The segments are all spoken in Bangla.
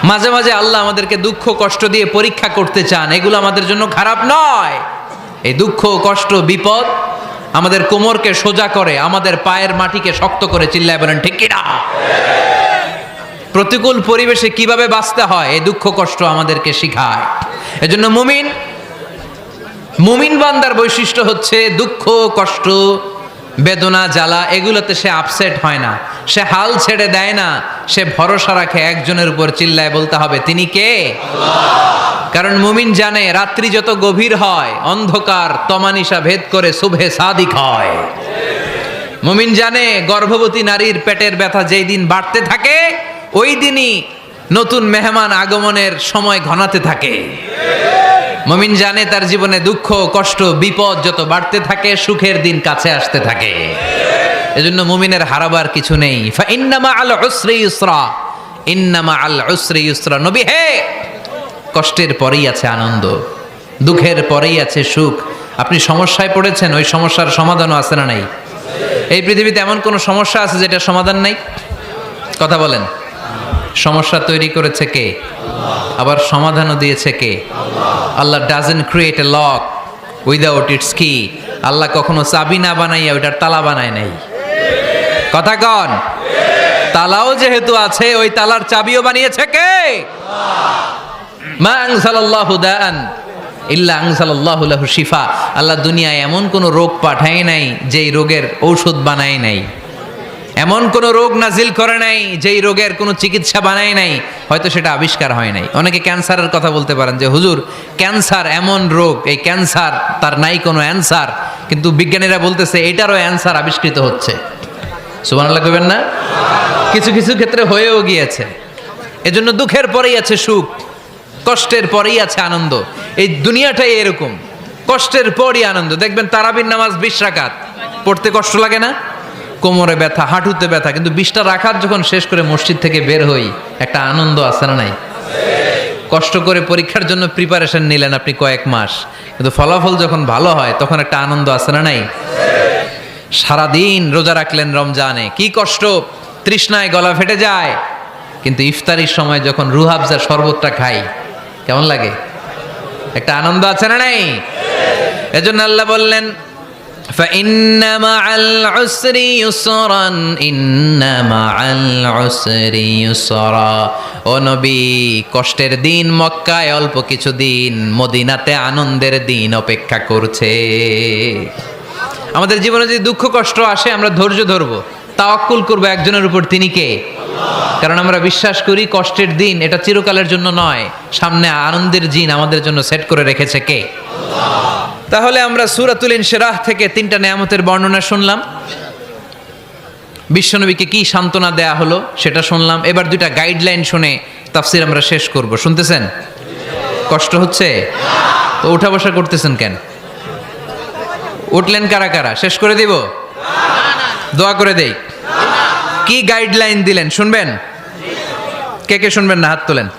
মাঝে মাঝে আল্লাহ আমাদেরকে দুঃখ কষ্ট দিয়ে পরীক্ষা করতে চান, এগুলো আমাদের জন্য খারাপ নয়। এই দুঃখ কষ্ট বিপদ আমাদের কোমরকে সোজা করে, আমাদের পায়ের মাটিকে শক্ত করে, চিল্লায় বলেন ঠিক কিনা? প্রতিকূল পরিবেশে কিভাবে বাঁচতে হয় এই দুঃখ কষ্ট আমাদেরকে শিখায়। এজন্য মুমিন বান্দার বৈশিষ্ট্য হচ্ছে দুঃখ কষ্ট বেদনা জ্বালা এগুলোতে সে আপসেট হয় না, সে হাল ছেড়ে দেয় না, সে ভরসা রাখে একজনের উপর, চিল্লায় বলতে হবে তিনি কে? কারণ মুমিন জানে রাত্রি যত গভীর হয় অন্ধকার তমানিসা ভেদ করে সুবহে সাদিক হয়। মুমিন জানে গর্ভবতী নারীর পেটের ব্যথা যেই দিন বাড়তে থাকে ওই দিনই নতুন মেহমান আগমনের সময় ঘনাতে থাকে। মুমিন জানে তার জীবনে দুঃখ কষ্ট বিপদ যত বাড়তে থাকে সুখের দিন কাছে আসতে থাকে। এজন্য মুমিনের হারাবার কিছু নেই। ফা ইন্নামা আল উসরি ইউসরা, ইন্নামা আল উসরি ইউসরা। নবী হে, কষ্টের পরেই আছে আনন্দ, দুঃখের পরেই আছে সুখ। আপনি সমস্যায় পড়েছেন, ওই সমস্যার সমাধানও আছে না নাই? এই পৃথিবীতে এমন কোন সমস্যা আছে যেটা সমাধান নাই? কথা বলেন। সমস্যা তৈরি করেছে কে? আবার সমাধানও দিয়েছে কে? Allah doesn't create a lock without its key. Allah কখনো চাবি না বানাইয়া ওইটার তালা বানায় নাই। কথা কন। তালাও যেহেতু আছে ওই তালার চাবিও বানিয়েছে কে? মা আনজালাল্লাহু দাআন ইল্লা আনজালাল্লাহু লাহু শিফা। আল্লাহ দুনিয়ায় এমন কোন রোগ পাঠায় নাই যেই রোগের ঔষধ বানায় নাই, এমন কোন রোগ নাজিল করে নাই যেই রোগের কোনো চিকিৎসা বানায় নাই, হয়তো সেটা আবিষ্কার হয় নাই। অনেকে ক্যান্সারের কথা বলতে পারেন যে হুজুর ক্যান্সার এমন রোগ, এই ক্যান্সার তার নাই কোনো অ্যান্সার, কিন্তু বিজ্ঞানীরা বলতেছে এটারও অ্যান্সার আবিষ্কৃত হচ্ছে। সুবহানাল্লাহ কইবেন না? কিছু কিছু ক্ষেত্রে হয়েও গিয়েছে। এজন্য দুঃখের পরেই আছে সুখ, কষ্টের পরেই আছে আনন্দ। এই দুনিয়াটাই এরকম, কষ্টের পরই আনন্দ। দেখবেন তারাবির নামাজ 20 রাকাত পড়তে কষ্ট লাগে না? কোমরে ব্যথা, হাঁটুতে ব্যথা, কিন্তু 20টা রাকাত যখন শেষ করে মসজিদ থেকে বের হই একটা আনন্দ আছে না নাই? কষ্ট করে পরীক্ষার জন্য প্রিপারেশন নিলেন আপনি কয়েক মাস, কিন্তু ফলাফল যখন ভালো হয় তখন একটা আনন্দ আছে না নাই? সারাদিন রোজা রাখলেন রমজানে, কি কষ্ট, তৃষ্ণায় গলা ফেটে যায়, কিন্তু ইফতারির সময় যখন রুহাবজার শরবতটা খাই কেমন লাগে? একটা আনন্দ আছে না নাই? এজন্য আল্লাহ বললেন فَإِنَّ مَعَ الْعُسْرِ يُسْرًا إِنَّ مَعَ الْعُسْرِ يُسْرًا। ও নবী, কষ্টের দিন মক্কায় অল্প কিছু দিন, মদিনাতে আনন্দের দিন অপেক্ষা করছে। আমাদের জীবনে যদি দুঃখ কষ্ট আসে আমরা ধৈর্য ধরবো, তাওয়াক্কুল করবো একজনের উপর, তিনি কে? কারণ আমরা বিশ্বাস করি কষ্টের দিন এটা চিরকালের জন্য নয়, সামনে আনন্দের দিন আমাদের জন্য সেট করে রেখেছে কে? তাহলে আমরা সূরাতুল ইনশিরাহ থেকে 3টা নেয়ামতের বর্ণনা শুনলাম, বিশ্বনবীকে কি সান্ত্বনা দেয়া হলো সেটা শুনলাম। এবার 2টা গাইডলাইন শুনে তাফসীর আমরা শেষ করব। শুনতেছেন? কষ্ট হচ্ছে তো উঠা বসা করতেছেন কেন? উঠলেন কারা কারা? শেষ করে দিব? দোয়া করে দেই। কি গাইডলাইন দিলেন শুনবেন? কে কে শুনবেন না হাত তোলেন।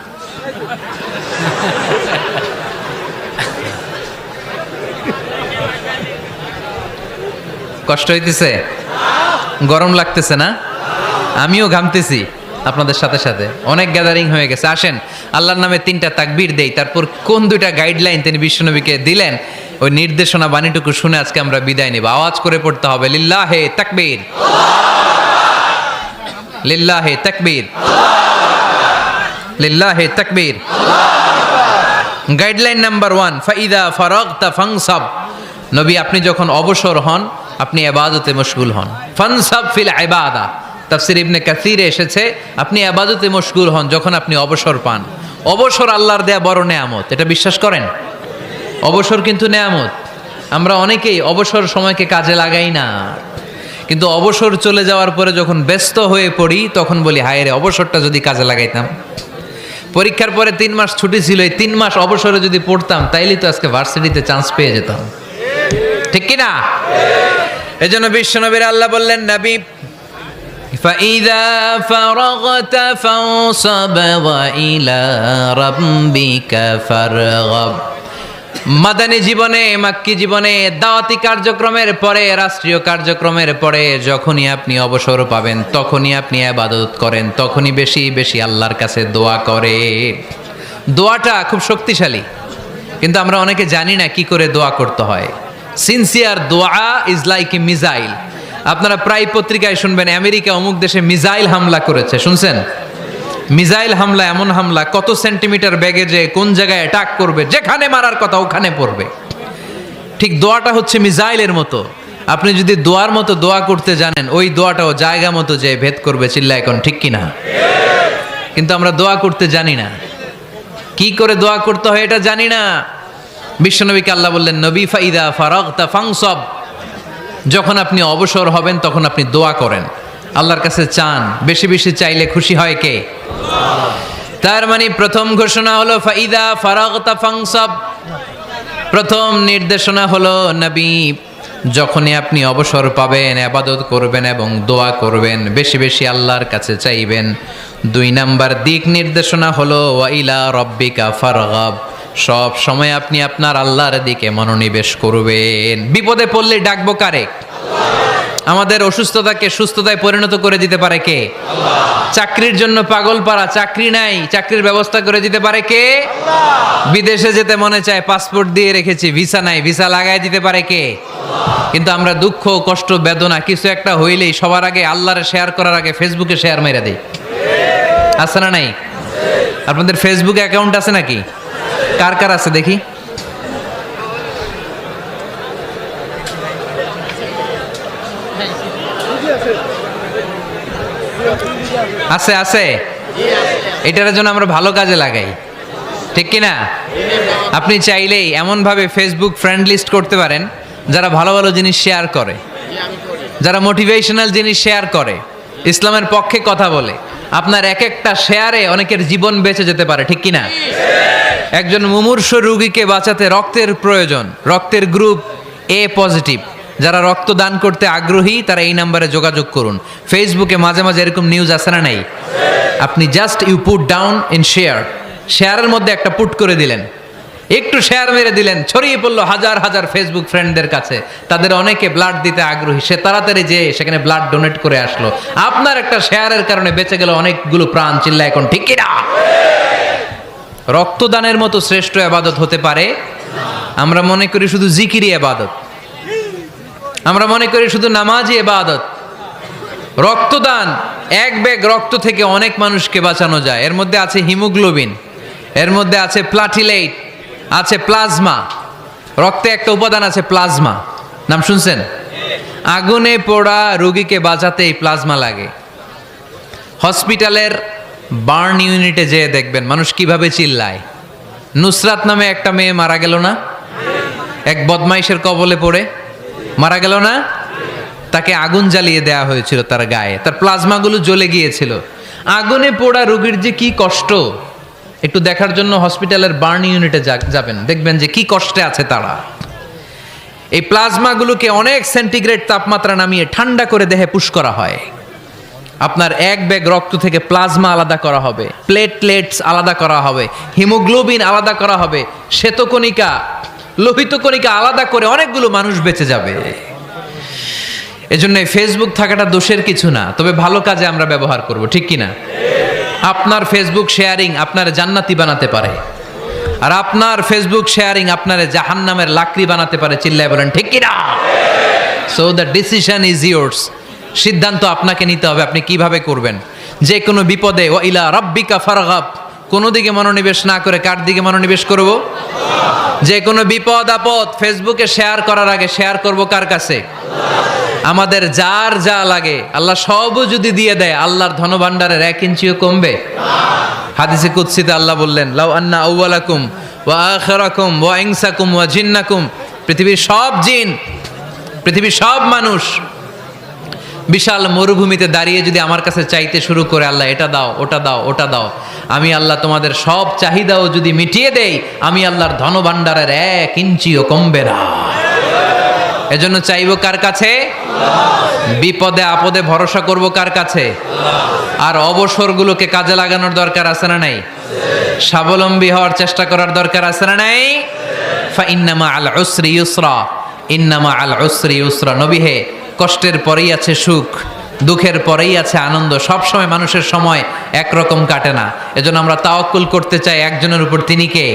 কষ্ট হইতেছে? গরম লাগতেছে না? আমিও ঘামতেছি আপনাদের সাথে সাথে। অনেক গ্যাদারিং হয়ে গেছে। আসেন আল্লাহর নামে 3টা তাকবীর দেই, তারপর কোন 2টা গাইডলাইন তিনি বিশ্বনবীকে দিলেন ওই নির্দেশনা বাণীটুকু শুনে আজকে আমরা বিদায় নেব। আওয়াজ করে পড়তে হবে লিল্লাহে তাকবীর, লিল্লাহে তাকবীর, লিল্লাহে তাকবীর। গাইডলাইন নাম্বার 1, ফাইদা ফারাগতা ফানসাব। নবী আপনি যখন অবসর হন আপনি ইবাদতে মশগুল হন। ফানসাব ফিল ইবাদা, তাফসীর ইবনে কাসিরে এসেছে আপনি ইবাদতে মশগুল হন যখন আপনি অবসর পান। অবসর আল্লাহর দেয়া বড় নেয়ামত, এটা বিশ্বাস করেন? অবসর কিন্তু নেয়ামত। আমরা অনেকেই অবসর সময়কে কাজে লাগাই না, কিন্তু অবসর চলে যাওয়ার পরে যখন ব্যস্ত হয়ে পড়ি তখন বলি হায় রে অবসরটা যদি কাজে লাগাইতাম। পরীক্ষার পরে 3 মাস ছুটি ছিল, এই 3 মাস অবসরে যদি পড়তাম তাইলে তো আজকে ভার্সিটিতে চান্স পেয়ে যেতাম, ঠিক কি না? এজন্য বিশ্বনবীর আল্লাহ বললেন নবী ফাইদা ফারাগতা ফানসাব ওয়া ইলা রাব্বিকা ফারগাব। মাদানী জীবনে, মাক্কি জীবনে, দাওয়াতি কার্যক্রমের পরে, রাষ্ট্রীয় কার্যক্রমের পরে যখনই আপনি অবসর পাবেন তখনই আপনি ইবাদত করেন, তখনই বেশি বেশি আল্লাহর কাছে দোয়া করে। দোয়াটা খুব শক্তিশালী, কিন্তু আমরা অনেকে জানি না কি করে দোয়া করতে হয়। সিনসিয়ার দোয়া ইজ লাইক এ মিসাইল। আপনারা প্রায় পত্রিকায় শুনবেন আমেরিকা অমুক দেশে মিসাইল হামলা করেছে, শুনছেন? মিসাইল হামলা এমন হামলা, কত সেন্টিমিটার ব্যাগে যে কোন জায়গায় অ্যাটাক করবে, যেখানে মারার কথা ওখানে পড়বে। ঠিক দোয়াটা হচ্ছে মিসাইলের মতো। আপনি যদি দোয়ার মতো দোয়া করতে জানেন, ওই দোয়াটাও জায়গা মতো যে ভেদ করবে। চিল্লা এখন ঠিক কিনা? কিন্তু আমরা দোয়া করতে জানি না, কি করে দোয়া করতে হয় এটা জানি না। বিশ্বনবীকে আল্লাহ বললেন, নবী ফাইদা ফারাগতা ফানসাব, যখন আপনি অবসর হবেন তখন আপনি দোয়া করেন, আল্লাহর কাছে চান। বেশি বেশি চাইলে খুশি হয় কে? তার মানে প্রথম ঘোষণা হলো ফাইদা ফারাগতা ফানসাব। প্রথম নির্দেশনা হলো নবী, যখনই আপনি অবসর পাবেন ইবাদত করবেন এবং দোয়া করবেন, বেশি বেশি আল্লাহর কাছে চাইবেন। 2 নাম্বার দিক নির্দেশনা হলো ওয়াইলা রব্বিকা ফারগাব, সব সময় আপনি আপনার আল্লাহর দিকে মনোনিবেশ করবেন। বিপদে পড়লে ডাকবো কারে? আমাদের অসুস্থতাকে সুস্থতায় পরিণত করে দিতে পারে কে? চাকরির জন্য পাগল পারা, চাকরি নাই, চাকরির ব্যবস্থা করে দিতে পারে কে? বিদেশে যেতে মনে চায়, পাসপোর্ট দিয়ে রেখেছি, ভিসা নাই, ভিসা লাগাই দিতে পারে কে? কিন্তু আমরা দুঃখ, কষ্ট, বেদনা কিছু একটা হইলেই সবার আগে আল্লাহরে শেয়ার করার আগে ফেসবুকে শেয়ার মেরে দিই। আছে না নাই? আপনাদের ফেসবুকে অ্যাকাউন্ট আছে নাকি? কার কার আছে দেখি? আছে আছে। এটার জন্য আমরা ভালো কাজে লাগাই, ঠিক কিনা? আপনি চাইলেই এমনভাবে ফেসবুক ফ্রেন্ড লিস্ট করতে পারেন যারা ভালো ভালো জিনিস শেয়ার করে, যারা মোটিভেশনাল জিনিস শেয়ার করে, ইসলামের পক্ষে কথা বলে। আপনার এক একটা শেয়ারে অনেকের জীবন বেঁচে যেতে পারে, ঠিক কিনা? একজন মুমূর্ষ রোগীকে বাঁচাতে রক্তের প্রয়োজন, রক্তের গ্রুপ এ পজিটিভ। যারা রক্ত দান করতে আগ্রহী তারা এই নাম্বারে যোগাযোগ করুন। ফেসবুকে মাঝে মাঝে এরকম নিউজ আসে না নাই? আপনি just you put down in share, শেয়ারের মধ্যে একটা পুট করে দিলেন, একটু শেয়ার মেরে দিলেন, ছড়িয়ে পড়লো হাজার হাজার ফেসবুক ফ্রেন্ডদের কাছে। তাদের অনেকে ব্লাড দিতে আগ্রহী, সে তাড়াতাড়ি যেয়ে সেখানে ব্লাড ডোনেট করে আসলো। আপনার একটা শেয়ারের কারণে বেঁচে গেল অনেকগুলো প্রাণ। চিল্লা এখন ঠিক কিনা? রক্তদানের মতো শ্রেষ্ঠ ইবাদত হতে পারে? আমরা মনে করি শুধু জিকিরি ইবাদত, আমরা মনে করি শুধু নামাজি ইবাদত। রক্তদান, এক ব্যাগ রক্ত থেকে অনেক মানুষকে বাঁচানো যায়। এর মধ্যে আছে হিমোগ্লোবিন, এর মধ্যে আছে প্লাটিলেট, আছে প্লাজমা। রক্তে একটা উপাদান আছে প্লাজমা, নাম শুনছেন? আগুনে পোড়া রোগীকে বাঁচাতে এই প্লাজমা লাগে। হসপিটালের বার্ন ইউনিটে যেয়ে দেখবেন মানুষ কিভাবে চিল্লায়। নুসরাত নামে একটা মেয়ে মারা গেল না? এক বদমাইশের কবলে পড়ে মারা গেল না? তাকে আগুন জ্বালিয়ে দেওয়া হয়েছিল তার গায়ে, তার প্লাজমাগুলো জ্বলে গিয়েছিল। আগুনে পোড়া রোগীর যে কি কষ্ট, একটু দেখার জন্য হসপিটালের বার্ন ইউনিটে যাবেন, দেখবেন যে কি কষ্টে আছে তারা। এই প্লাজমাগুলোকে অনেক সেন্টিগ্রেড তাপমাত্রা নামিয়ে ঠান্ডা করে দেহে পুশ করা হয়। আপনার এক ব্যাগ রক্ত থেকে প্লাজমা আলাদা করা হবে, প্লেটলেটস আলাদা করা হবে, হিমোগ্লোবিন আলাদা করা হবে, শ্বেতকণিকা, লোহিত কণিকা আলাদা করে অনেকগুলো মানুষ বেঁচে যাবে। এজন্য ফেসবুক থাকাটা দোষের কিছু না, তবে ভালো কাজে আমরা ব্যবহার করব, ঠিক কিনা? আপনার ফেসবুক শেয়ারিং আপনার জান্নাতি বানাতে পারে, আর আপনার ফেসবুক শেয়ারিং আপনার জাহান্নামের লাকড়ি বানাতে পারে। চিল্লায় বলেন ঠিক কিনা? So the decision is yours. সিদ্ধান্ত আপনাকে নিতে হবে, আপনি কিভাবে করবেন। যে কোনো বিপদে ওয়াইলা রাব্বিকা ফারগাব, কোনো দিকে মনোনিবেশ না করে কার দিকে মনোনিবেশ করব? যে কোনো বিপদ আপদ ফেসবুকে শেয়ার করার আগে শেয়ার করব কার কাছে? আমাদের যার যা লাগে আল্লাহ সবও যদি দিয়ে দেয়, আল্লাহর ধনভাণ্ডারের 1 ইঞ্চিও কমবে? হাদিসে কুদসিতে আল্লাহ বললেন, লাউ আন্না আউওয়ালাকুম ওয়া আখিরাকুম ওয়া ইনসাকুম ওয়া জিন্নাকুম, পৃথিবীর সব জিন, পৃথিবীর সব মানুষ বিশাল মরুভূমিতে দাঁড়িয়ে যদি আমার কাছে চাইতে শুরু করে, আল্লাহ এটা দাও, ওটা দাও, ওটা দাও, আমি আল্লাহ তোমাদের সব চাহিদাও যদি মিটিয়ে দেই, আমি আল্লাহর ধনভাণ্ডারের 1 ইঞ্চিও কমবে না। এজন্য চাইবো কার কাছে? বিপদে আপদে ভরসা করব কার কাছে? আর অবসরগুলোকে কাজে লাগানোর দরকার আছে না নাই? স্বাবলম্বী হওয়ার চেষ্টা করার দরকার আছে না নাই? ফাইন্নামা আল উসরি ইউসরা, ইন্নামা আল উসরি ইউসরা। নবী হে, কষ্টের পরেই আছে সুখ, দুঃখের পরেই আছে আনন্দ। সব সময় মানুষের সময় একরকম কাটে না। এজন্য আমরা তাওয়াক্কুল করতে চাই একজনের উপর, তিনি কে?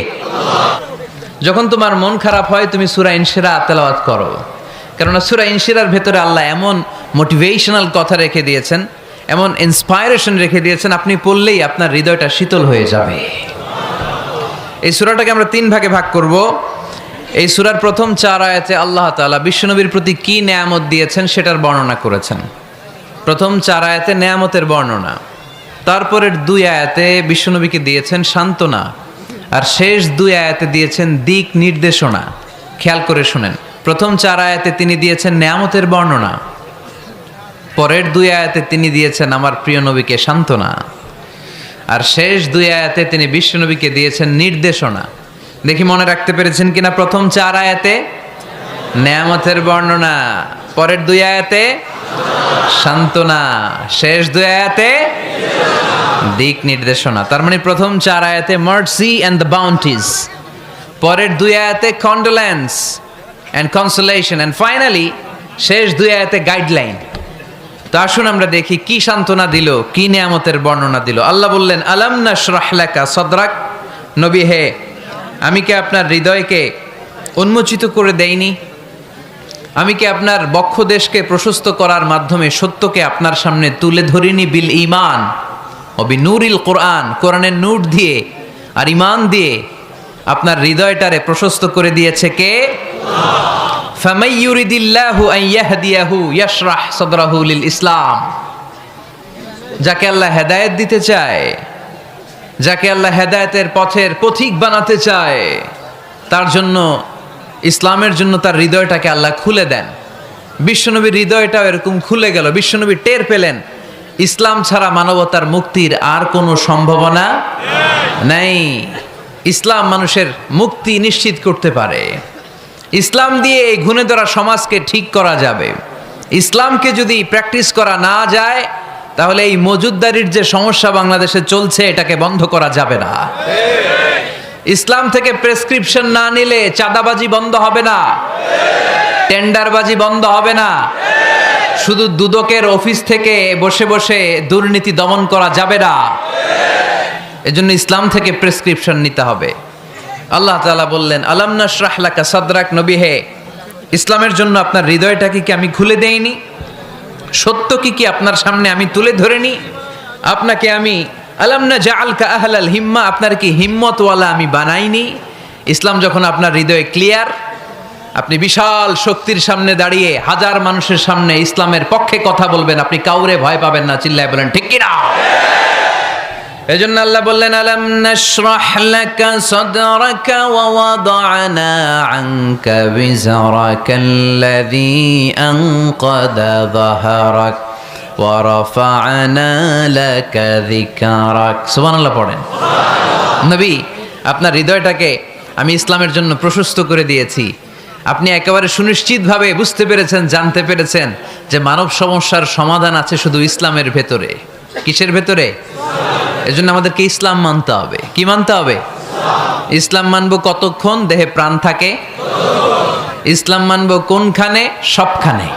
যখন তোমার মন খারাপ হয় তুমি সূরা ইনশিরাহ তেলাওয়াত করো, কেননা সূরা ইনশিরাহর ভেতরে আল্লাহ এমন মোটিভেশনাল কথা রেখে দিয়েছেন, এমন ইন্সপায়ারেশন রেখে দিয়েছেন, আপনি পড়লেই আপনার হৃদয়টা শীতল হয়ে যাবে। এই সূরাটাকে আমরা 3 ভাগে ভাগ করব। এই সূরার প্রথম 4 আয়াতে আল্লাহ তাআলা বিশ্বনবীর প্রতি কি নেয়ামত দিয়েছেন সেটার বর্ণনা করেছেন। প্রথম 4 আয়াতে নেয়ামতের বর্ণনা, তারপরের 2 আয়াতে বিশ্বনবীকে দিয়েছেন সান্ত্বনা, আর শেষ 2 আয়াতে দিয়েছেন দিক নির্দেশনা। খেয়াল করে শুনেন, প্রথম 4 আয়াতে তিনি দিয়েছেন নেয়ামতের বর্ণনা, পরের 2 আয়াতে তিনি দিয়েছেন আমার প্রিয় নবীকে সান্ত্বনা, আর শেষ 2 আয়াতে তিনি বিশ্বনবীকে দিয়েছেন নির্দেশনা। দেখি মনে রাখতে পেরেছেন কিনা? প্রথম 4 আয়াতে নেয়ামতের বর্ণনা, পরের 2 আয়াতে সান্ত্বনা, শেষ 2 আয়াতে দিক নির্দেশনা। তার মানে প্রথম 4 আয়াতে মার্সি এন্ড দ্য বাউন্টিজ, পরের 2 আয়াতে condolence and consolation, and finally শেষ 2 আয়াতে গাইডলাইন। তো আসুন আমরা দেখি কি সান্ত্বনা দিল, কি নিয়ামতের বর্ণনা দিল। আল্লাহ বললেন, আলাম নাশরাহ লাকা সাদরাক। নবী হে, আমি কি আপনার হৃদয়কে উন্মোচিত করে দেইনি? আমি কি আপনার বক্ষদেশকে প্রশস্ত করার মাধ্যমে সত্যকে আপনার সামনে তুলে ধরিনি? বিল ঈমান ও বিনূরিল কোরআন, কোরআনের নূর দিয়ে আর ঈমান দিয়ে আপনার হৃদয়টারে প্রশস্ত করে দিয়েছে কে? ফামাই ইউরিদিল্লাহু আন ইয়াহদিয়াহু ইয়াশরাহ সাদরাহু লিল ইসলাম। যাকে আল্লাহ হেদায়েত দিতে চায়, যাকে আল্লাহ হেদায়েতের পথের পথিক বানাতে চায়, তার জন্য, ইসলামের জন্য তার হৃদয়টাকে আল্লাহ খুলে দেন। বিশ্বনবীর হৃদয়টাও এরকম খুলে গেল। বিশ্বনবী টের পেলেন ইসলাম ছাড়া মানবতার মুক্তির আর কোনো সম্ভাবনা নেই। ইসলাম মানুষের মুক্তি নিশ্চিত করতে পারে। ইসলাম দিয়ে এই ঘুণে ধরা সমাজকে ঠিক করা যাবে। ইসলামকে যদি প্র্যাকটিস করা না যায়, তাহলে এই মজুদদারির যে সমস্যা বাংলাদেশে চলছে, এটাকে বন্ধ করা যাবে না। ইসলাম থেকে প্রেসক্রিপশন না নিলে চাঁদাবাজি বন্ধ হবে না, টেন্ডারবাজি বন্ধ হবে না, শুধু দুদকের অফিস থেকে বসে বসে দুর্নীতি দমন করা যাবে না। এজন্য ইসলাম থেকে প্রেসক্রিপশন নিতে হবে। আল্লাহ তাআলা বললেন, আলাম নাশরাহ লাকা সাদরাক। নবী হে, ইসলামের জন্য আপনার হৃদয়টাকে কি আমি খুলে দেইনি? সত্য কি আপনার সামনে আমি তুলে ধরিনি? আপনাকে আমি আলাম নাজআলকা আহলাল হিম্মা, আপনার কি হিম্মতওয়ালা আমি বানাইনি? ইসলাম যখন আপনার হৃদয়ে ক্লিয়ার, আপনি বিশাল শক্তির সামনে দাঁড়িয়ে হাজার মানুষের সামনে ইসলামের পক্ষে কথা বলবেন, আপনি কাউরে ভয় পাবেন না। চিল্লায় বলেন ঠিক কিনা? এজন্য আল্লাহ বললেন, আলাম নাশরাহ লাকা সাদরাকা ওয়া ওয়াদা'না আনকা বিজরাকাল্লাযী আনকাদা যাহরাক ওয়া রাফা'না লাকা যিকরাক। সুবহানাল্লাহ পড়েন। নবী, আপনার হৃদয়টাকে আমি ইসলামের জন্য প্রশস্ত করে দিয়েছি। আপনি একেবারে সুনিশ্চিতভাবে বুঝতে পেরেছেন, জানতে পেরেছেন যে মানব সমস্যার সমাধান আছে শুধু ইসলামের ভেতরে। কিসের ভেতরে? এজন্য আমাদেরকে ইসলাম মানতে হবে। কি মানতে হবে? ইসলাম মানবো কতক্ষণ দেহে প্রাণ থাকে? ইসলাম মানবো কোনখানে? সবখানে।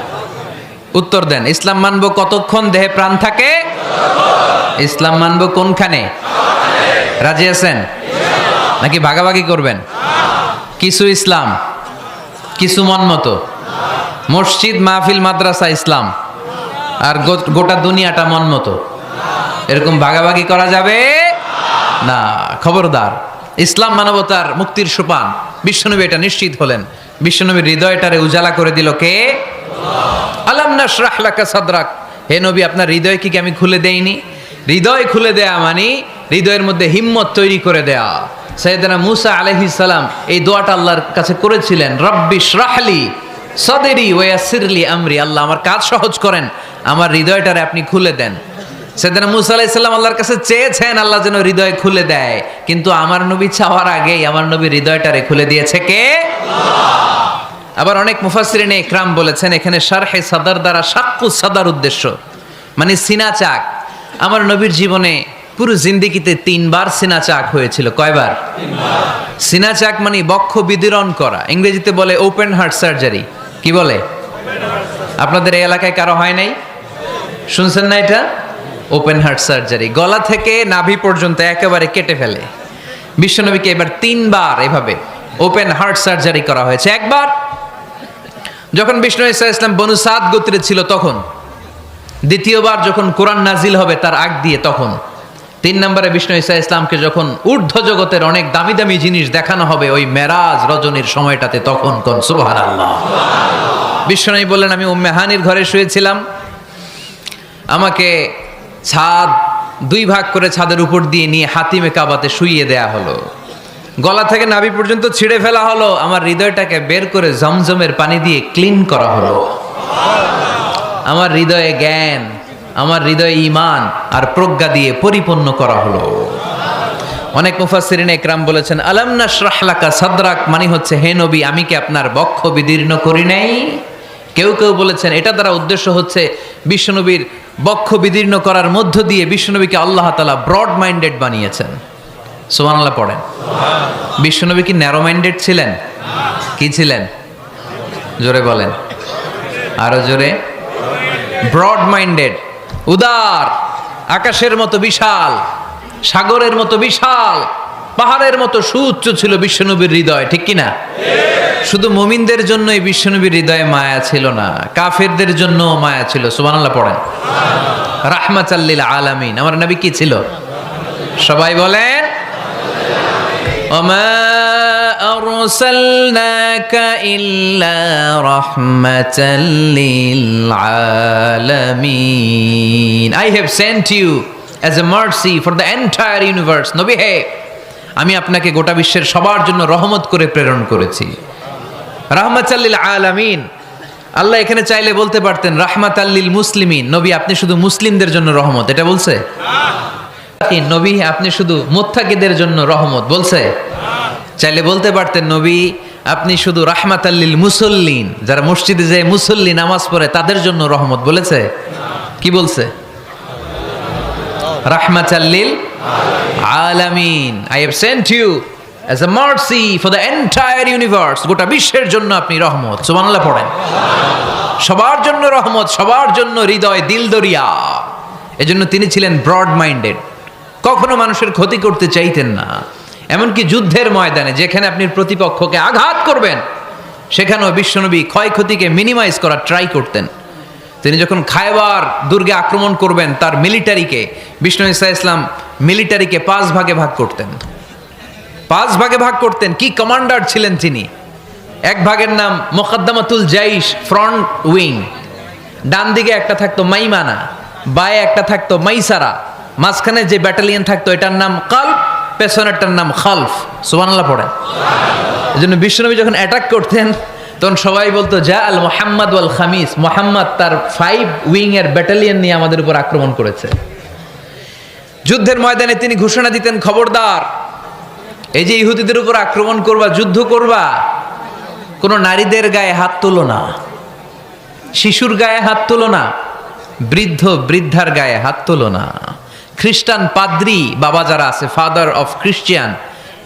উত্তর দেন, ইসলাম মানবো কতক্ষণ দেহে প্রাণ থাকে? ইসলাম মানবো কোনখানে? রাজি আছেন নাকি ভাগাভাগি করবেন? কিছু ইসলাম, কিছু মন মতো। মসজিদ, মাহফিল, মাদ্রাসা ইসলাম, আর গোটা দুনিয়াটা মন মতো। এরকম ভাগাভাগি করা যাবে না। খবরদার। ইসলাম মানবতার মুক্তির সোপান। বিশ্বনবী এটা নিশ্চিত হলেন। বিশ্বনবীর হৃদয়টারে উজালা করে দিল কে? আলাম নাশরাহ লাকা সাদরাক। হে নবী, আপনার হৃদয় কি আমি খুলে দেইনি? হৃদয় খুলে দেয়া মানে হৃদয়ের মধ্যে হিম্মত তৈরি করে দেয়া। সাইয়েদনা মুসা আলাইহিস সালাম এই দোয়াটা আল্লাহর কাছে করেছিলেন, রব্বি শরাহলি সাদরি ওয়া ইয়াসসিরলি আমরি। আল্লাহ, আমার কাজ সহজ করেন, আমার হৃদয়টারে আপনি খুলে দেন। সাইয়েদনা মুসা আলাইহিস সালাম আল্লাহর কাছে চেয়েছেন আল্লাহ যেন হৃদয় খুলে দেয়, কিন্তু আমার নবী চাওয়ার আগেই আমার নবীর হৃদয়টারে খুলে দিয়েছে কে? আল্লাহ। আবার অনেক মুফাসসিরিনে ইকরাম বলেছেন, এখানে শারহে সাদর দ্বারা শাক্কু সাদর উদ্দেশ্য, মানে সিনা চাক। আমার নবীর জীবনে পুরো জিন্দেগিতে 3 বার সিনা চাক হয়েছিল। কয়বার? 3 বার। সিনা চাক মানে বক্ষ বিদীর্ণ করা, ইংরেজিতে বলে ওপেন হার্ট সার্জারি। কি বলে? আপনাদের এই এলাকায় কারো হয় নাই? শুনছেন না এটা? ওপেন হার্ট সার্জারি, গলা থেকে নাভি পর্যন্ত একেবারে কেটে ফেলে। বিশ্বনবীকে এবার 3 বার এভাবে ওপেন হার্ট সার্জারি করা হয়েছে। একবার যখন বিষ্ণু ঈসা ইসলাম বনু সাদ গোত্রে ছিল তখন, দ্বিতীয়বার যখন কোরআন নাজিল হবে তার আগ দিয়ে তখন, 3 নম্বরে বিষ্ণু ঈসা ইসলামকে যখন ঊর্ধ্ব জগতের অনেক দামি দামি জিনিস দেখানো হবে ওই মেরাজ রজনীর সময়টাতে, তখন কোন সুবহানাল্লাহ। বিষ্ণু বললেন, আমি উম্মে হানির ঘরে শুয়েছিলাম, আমাকে ছাদ 2 ভাগ করে ছাদের উপর দিয়ে নিয়ে হাতিমে কাবাতে শুইয়ে দেয়া হলো, গলা থেকে নাভি পর্যন্ত ছিঁড়ে ফেলা হলো, আমার হৃদয়টাকে বের করে জমজমের পানি দিয়ে ক্লিন করা হলো, আমার হৃদয়ে জ্ঞান, আমার হৃদয়ে ঈমান আর প্রজ্ঞা দিয়ে পরিপূর্ণ করা হলো। অনেক মুফাসসিরিন একরাম বলেছেন, আলাম নাশরাহ লাকা সাদরাক মানে হচ্ছে, হে নবী আমি কি আপনার বক্ষ বিদীর্ণ করি নাই? কেউ কেউ বলেছেন এটা দ্বারা উদ্দেশ্য হচ্ছে বিশ্বনবীর বক্ষ বিদীর্ণ করার মধ্য দিয়ে বিশ্বনবীকে আল্লাহ তাআলা ব্রড মাইন্ডেড বানিয়েছেন। সুবহানাল্লাহ পড়েন। বিশ্বনবী কি ন্যারো মাইন্ডেড ছিলেন? কি ছিলেন? জোরে বলেন, আরো জোরে। ব্রড মাইন্ডেড, উদার, আকাশের মতো বিশাল, সাগরের মতো বিশাল, পাহাড়ের মতো সুউচ্চ ছিল বিশ্বনবীর হৃদয়, ঠিক কি না? শুধু মুমিনদের জন্যই বিশ্বনবীর হৃদয়ে মায়া ছিল না, কাফেরদের জন্য মায়া ছিল। সুবহানাল্লাহ পড়েন। রাহমাতাল লিল আলামিন, আমার নবী কি ছিল? সবাই বলেন, ওমা আরসালনাকা ইল্লা রাহমাতাল লিল আলামিন। I have sent you as a mercy for the entire universe. নবী হে, আমি আপনাকে গোটা বিশ্বের সবার জন্য রহমত করে প্রেরণ করেছি। রাহমাতাল লিল আলামিন, আল্লাহ এখানে চাইলে বলতে পারতেন রাহমাতাল লিল মুসলিমিন, নবী আপনি শুধু মুসলিমদের জন্য রহমত, এটা বলছে? নবী আপনি শুধু মুত্তাকিদের জন্য রহমত, বলছে? চাইলে বলতে পারতেন নবী আপনি শুধু রাহমাতাল লিল মুসল্লিন, যারা মসজিদে যায় মুসল্লি নামাজ পড়ে তাদের জন্য রহমত, বলেছে? কি বলছে? রাহমাতাল লিল আলামিন, I have sent you as a mercy for the entire universe, গোটা বিশ্বের জন্য আপনি রহমত। সুবহানাল্লাহ পড়েন। সবার জন্য রহমত, সবার জন্য হৃদয় দিল দরিয়া। এজন্য তিনি ছিলেন ব্রড মাইন্ডেড, কখনো মানুষের ক্ষতি করতে চাইতেন না। এমনকি যুদ্ধের ময়দানে যেখানে আপনি প্রতিপক্ষকে আঘাত করবেন সেখানেও বিশ্বনবী ক্ষয়ক্ষতিকে মিনিমাইজ করার ট্রাই করতেন। তিনি যখন খায়বার দুর্গে আক্রমণ করবেন তার মিলিটারিকে, বিষ্ণু ঈসা ইসলাম মিলিটারিকে 5 ভাগে ভাগ করতেন। 5 ভাগে ভাগ করতেন। কি কমান্ডার ছিলেন তিনি! এক ভাগের নাম মুকদ্দমাতুল জাইশ, ফ্রন্ট উইং। ডান দিকে একটা থাকতো মাইমানা, বায়ে একটা থাকতো মাইসারা, মাঝখানে যে ব্যাটালিয়ন থাকতো এটার নাম কালব, পেছনেরটার নাম খালফ। সুবহানাল্লাহ পড়ে। এজন্য বিশ্বনবী যখন অ্যাটাক করতেন তখন সবাই বলতো যা আল মুহাম্মদ ওয়াল খামিস, মুহাম্মদ তার 5 উইং এর ব্যাটালিয়ন নিয়ে আমাদের উপর আক্রমণ করেছে। যুদ্ধের ময়দানে তিনি ঘোষণা দিতেন, খবরদার, এই যে ইহুদিদের উপর আক্রমণ করবা, যুদ্ধ করবা, কোনো নারীদের গায়ে হাত তোলো না, শিশুর গায়ে হাত তোলো না, বৃদ্ধ বৃদ্ধার গায়ে হাত তোলো না, খ্রিস্টান পাদ্রী বাবা যারা আছে, ফাদার অফ খ্রিস্টিয়ান,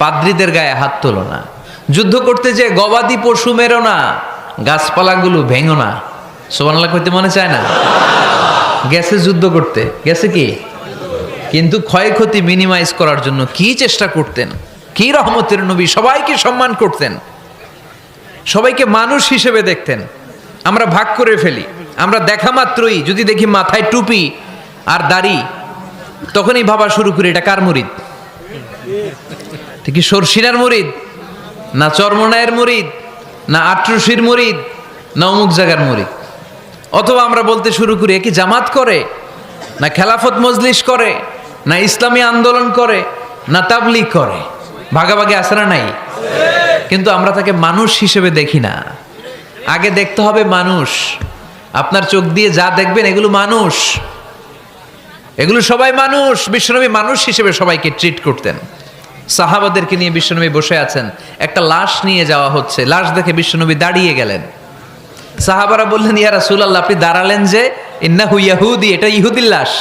পাদ্রীদের গায়ে হাত তোলো না, যুদ্ধ করতে যে গবাদি পশু মেরো না, গাছপালাগুলো ভেঙো না। সুবহানাল্লাহ কইতে মনে চায় না? গেছে যুদ্ধ করতে, গেছে কি, কিন্তু ক্ষয়ক্ষতি মিনিমাইজ করার জন্য কি চেষ্টা করতেন! কি রহমতের নবী! সবাইকে সম্মান করতেন, সবাইকে মানুষ হিসেবে দেখতেন। আমরা ভাগ করে ফেলি, আমরা দেখা মাত্রই যদি দেখি মাথায় টুপি আর দাড়ি, তখনই ভাবা শুরু করি এটা কার মুরিদ? ঠিক সরসিনার মুরিদ, না চরমনায়ের মুরিদ, না আট্রসির মুরিদ, না অমুক জায়গার মুরিদ। অথবা আমরা বলতে শুরু করি কি জামাত করে, না খেলাফত মজলিস করে, না ইসলামী আন্দোলন করে, না তাবলীগ করে। ভাগাভাগি আছে না নাই? কিন্তু আমরা তাকে মানুষ হিসেবে দেখি না। আগে দেখতে হবে মানুষ। আপনার চোখ দিয়ে যা দেখবেন এগুলো মানুষ, এগুলো সবাই মানুষ। বিশ্বনবী মানুষ হিসেবে সবাইকে ট্রিট করতেন। সাহাবাদেরকে নিয়ে বিশ্বনবী বসে আছেন, একটা লাশ নিয়ে যাওয়া হচ্ছে, লাশ দেখে বিশ্বনবী দাঁড়িয়ে গেলেন। সাহাবারা বললেন, ইয়া রাসূলুল্লাহ আপনি দাঁড়ালেন যে? ইন্নাহু ইয়াহুদি, এটা ইহুদির লাশ।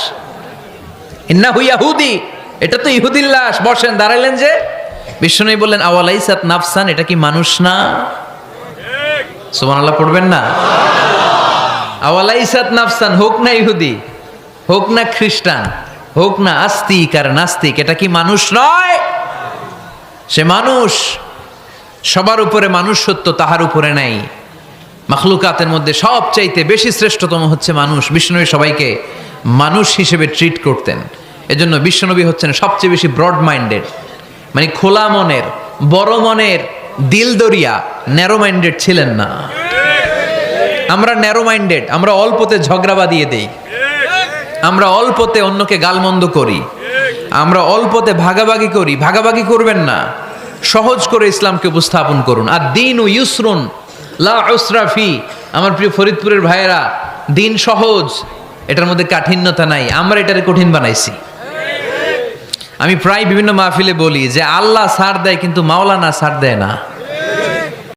ইন্নাহু ইয়াহুদি, এটা তো ইহুদির লাশ, বসেন, দাঁড়াইলেন যে? বিষ্ণু বললেন আওয়ালাইসাত নাফসান, এটা কি মানুষ না? সুবহানাল্লাহ পড়বেন না? আওয়ালাইসাত নাফসান, হোক না ইহুদি, হোক না খ্রিস্টান, হোক না আস্তিক আর নাস্তিক, এটা কি মানুষ নয়? সে মানুষ। সবার উপরে মানুষ সত্য, তাহার উপরে নাই। মাখলুকাতের মধ্যে সবচাইতে বেশি শ্রেষ্ঠতম হচ্ছে মানুষ। বিশ্বনবী সবাইকে মানুষ হিসেবে ট্রিট করতেন। এজন্য বিশ্বনবী হচ্ছেন সবচেয়ে বেশি ব্রড মাইন্ডেড, মানে খোলা মনের, বড় মনের, দিল দরিয়া, ন্যারো মাইন্ডেড ছিলেন না। আমরা ন্যারো মাইন্ডেড, আমরা অল্পতে ঝগড়া বাঁধিয়ে দেই, আমরা অল্পতে অন্যকে গালমন্দ করি, আমরা অল্পতে ভাগাভাগি করি। ভাগাভাগি করবেন না, সহজ করে ইসলামকে উপস্থাপন করুন। আর দিন ও ইউসরুন লা উসরা ফি। আমার প্রিয় ফরিদপুরের ভাইয়েরা, দিন সহজ, এটার মধ্যে কাঠিন্যতা নাই। আমরা এটারে কঠিন বানাইছি। আমি প্রায় বিভিন্ন মাহফিলে বলি যে আল্লাহ ছাড় দেয় কিন্তু মাওলানা ছাড় দেয় না।